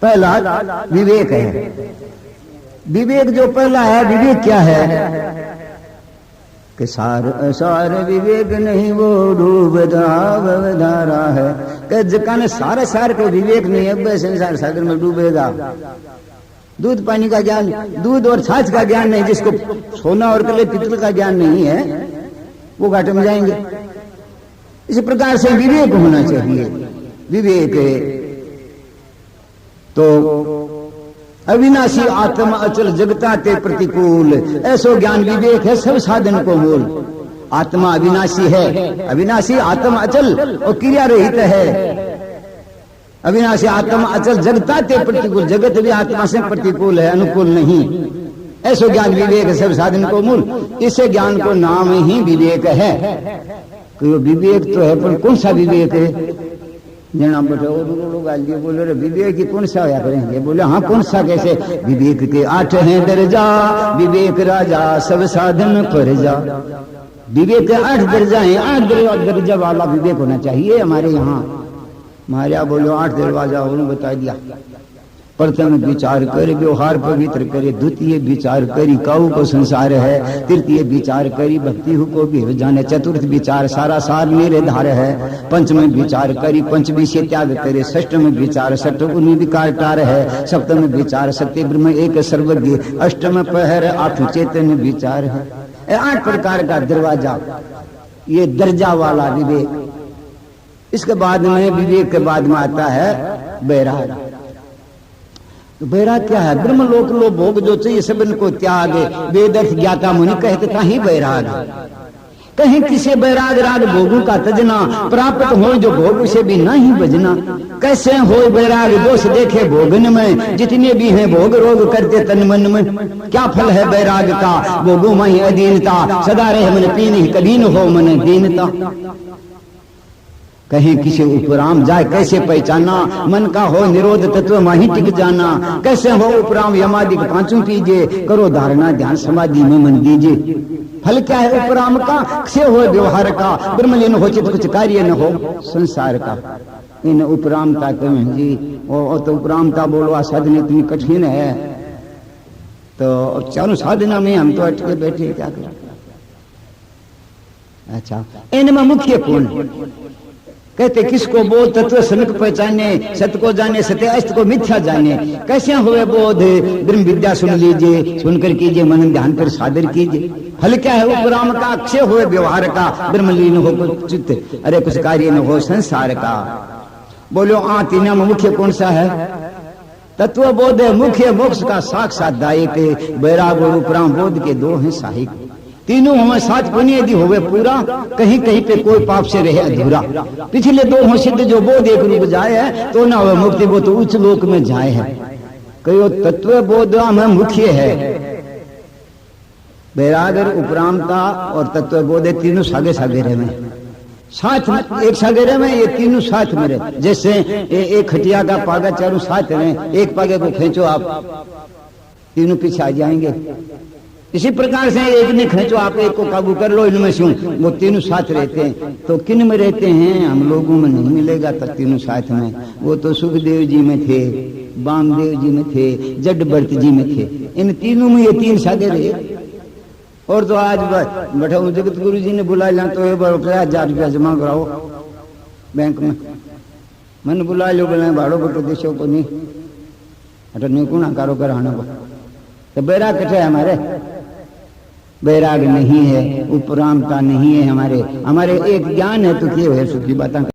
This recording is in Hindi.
पहला विवेक है। विवेक जो पहला है, विवेक क्या है कि सार सार विवेक नहीं वो डूबता धारा है। कि जकाने सारे सार को विवेक नहीं है, वह संसार सागर में डूबेगा। दूध पानी का ज्ञान, दूध और छाछ का ज्ञान नहीं, जिसको सोना और कले पितल का ज्ञान नहीं है, वो घाटे में जाएंगे। इसी प्रकार से विवेक होना चाहिए। विवेक तो अविनाशी आत्मा अचल जगता ते प्रतिकूल, ऐसो ज्ञान विवेक है सब साधन को मूल। आत्मा अविनाशी है, अविनाशी आत्मा अचल और क्रिया रहित है। अविनाशी आत्मा अचल जगता ते प्रतिकूल, जगत भी आत्मा से प्रतिकूल है, अनुकूल नहीं। ऐसो ज्ञान विवेक है सब साधन को मूल। इसे ज्ञान को नाम ही विवेक है। तो विवेक तो है, पर कौन सा विवेक है? जना बैठे लोग आइए बोले रे विवेक की कौन सा होया करेंगे? बोले हाँ कौन सा, कैसे? विवेक के 8 हैं दर्जा, विवेक राजा सब साधन पर जा। विवेक के 8 दर्जा हैं, 8 दर्जा वाला विवेक होना चाहिए हमारे यहाँ। हमारे यहाँ बोलो 8 दरवाजा उन्होंने बता दिया। प्रथम विचार कर व्यवहार पवित्र करे, द्वितीय विचार करी काऊ को संसार है, तृतीय विचार करी भक्ति को भी जाने, चतुर्थ विचार सारा सार मेरे धार है, पंचम विचार करी पंचमी से त्याग करे, षष्ठम विचार सठ उन्हीं विकार टार है, सप्तम विचार सत्य ब्रह्म एक सर्वज्ञ, अष्टम पहर 8 चेतन विचार है। 8 प्रकार का दरवाजा, ये दर्जा वाला विवेक। इसके बाद में विवेक के बाद में आता है बैराग। तो बैराग क्या है? ब्रह्मलोक लो भोग जो चाहिए सबन को त्याग, वेदर्थ ज्ञाता मुनि कहते कहीं बैराग। कहीं किसे बैराग राग भोगों का तजना, प्राप्त हो जो भोग उसे भी नहीं बजना। कैसे हो बैराग दोष देखे भोगन में, जितने भी हैं भोग रोग करते तन मन में। क्या फल है बैराग का? भोगों में अधीनता, सदा रहे मन पीन कभी न हो मन दीनता। कहीं किसी उपराम जाए कैसे पहचाना, मन का हो निरोध तत्व माही टिक जाना। कैसे हो उपराम यमादिक 5 कीजिए, करो धारणा ध्यान समाधि में मन दीजिए। फल क्या है उपराम का? से हो व्यवहार का, ब्रह्मलीन हो चित कुछ कार्य न हो संसार का। इन उपरामता कहें जी, वो तो उपरामता बोलो साधना इतनी कठिन है, तो चारों साधना में हम तो अटके बैठे क्या करें? अच्छा, इनमें मुख्य कौन? कहते किसको बोध तत्व सनक पहचाने, सत्य को जाने सत्य अस्त को मिथ्या जाने। कैसे हुए बोध? ब्रह्म विद्या सुन लीजिए, सुनकर कीजिए, मन ध्यान कर सादर कीजिए। फल क्या है उपराम का? अक्षय हुए व्यवहार का, ब्रह्मलीन हो कुछ चित्त, अरे कुछ कार्य न हो संसार का। बोलो तीनों में मुख्य कौन सा है? तत्व बोध है मुख्य, मोक्ष का साक्षात दायक। बैराग और उपराम बोध के 2 हैं सहायक। तीनों हमें साथ पुण्य यदि होवे पूरा, कहीं कहीं पे कोई पाप से रहे अधूरा। पिछले 2 हो सिद्ध जो बोध एक रूप जाए है, तो ना हो मुक्ति वो तो उच्च लोक में जाए है। कहो तत्व बोध में मुख्य है बैरागर उपरामता और तत्व बोध, तीनों सागे सागे रहे में साथ में, एक सागेरे में ये तीनों साथ में रहे। जैसे एक खटिया का पागा चारों साथ रहे, एक पागे को खींचो आप, तीनों पीछे आ जाएंगे। इसी प्रकार से एक ने खींचो आप, एक को काबू कर लो, इनमें से वो तीनों साथ रहते हैं। तो किन में रहते हैं? हम लोगों में नहीं मिलेगा तो तीनों साथ में। वो तो सुखदेव जी में थे, वामदेव जी में थे, जडभरत जी में थे। इन तीनों में ये 3 सागे रहे। और तो आज बैठा जगत गुरु जी ने बुला लिया तो 50,000 रुपया जमा कराओ बैंक में। मैंने बुला लो, बोले भाड़ो बटो देशों को नहीं अटो नहीं गुना कारो कराने को। तो बैराग कटे हमारे? बैराग नहीं है, उपरामता नहीं है हमारे। हमारे एक ज्ञान है तो क्यों है सुखी बातें।